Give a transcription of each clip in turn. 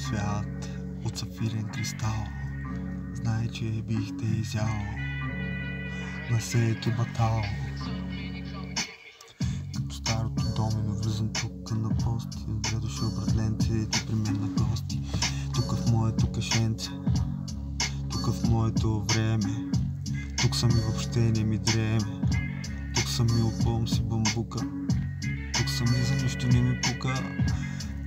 свят от сафирен кристал. Знай, че бих те изял на всеки батал. Като старото домино влизам тук на пости. Добре дошъл, братленце, ти при мен на гости. Тук в моето кашенце, тук в моето време. Тук съм и въобще не ми дреме. Тук съм и опълм си бамбука. Тук съм и за нищо не ми пука.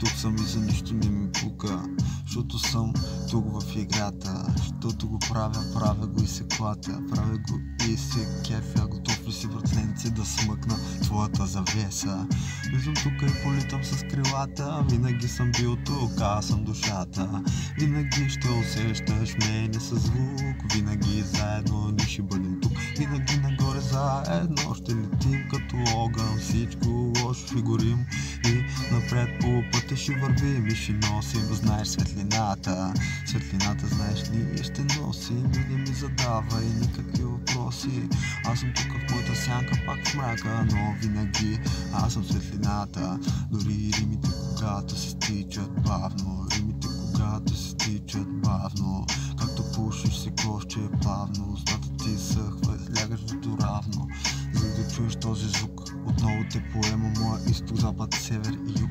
Тук съм и за нищо не ми пука. Защото съм тук в играта. Защото го правя го и се клатя. Правя го и се кефя. Готов ли си, братленце, да смъкна твоята завеса? Влизам тук и политам с крилата. Винаги съм бил тук, аз съм душата. Винаги ще усещаш мене със звук. Винаги заедно ние ще бъдем тук. Винаги нагоре заедно ще летим като огън. Всичко лошо ще горим и напред по пътя ще вървим и ще носим. Знаеш светлината, светлината знаеш ние ще носим. И не ми задавай никакви въпроси. Аз съм тук в моята сянка, пак в мрака, но винаги аз съм светлината. Дори римите когато се стичат бавно, римите когато се стичат бавно. Както пушиш се кошче плавно, устата ти съхва, лягаш до равно. За да чуеш този звук, отново те поема моя изток, запад, север и юг.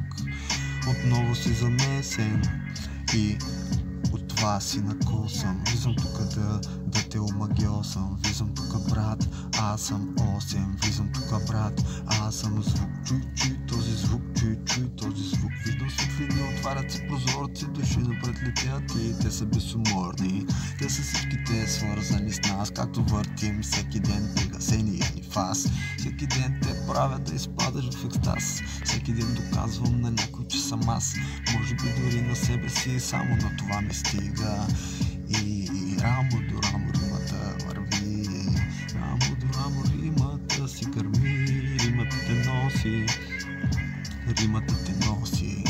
Отново си замесен и от това си накосам. Влизам тук да те омагьосам. Влизам тук, брат, аз съм 8. Влизам тук, брат, аз съм звук. Чуй този звук, чуй този звук. Виждам светлини, отварят се прозорци, души напред летят и те са безуморни. Те са всичките свързани с нас, както въртим всеки ден пригасения ни фас. Всеки ден те правят да изпадаш в екстаз. Всеки ден доказвам на някой, че съм аз. Може би дори на себе си, само на това ми стига. И рамо до рамо римата върви. Рамо до рамо римата си гърми. Римата те носи. Римата те носи.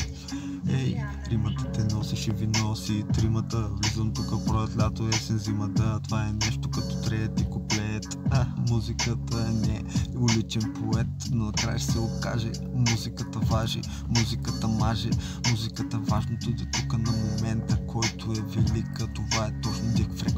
Ей, римата те носи, ще ви носи тримата. Влизам тук пролет, лято, есен, зима, да. Това е нещо като трети куплет. Музиката не е уличен поет, но накрая ще се окаже. Музиката важи, музиката мажи. Музиката важното да тук на момента, който е велика. Това е точно Дик Френч.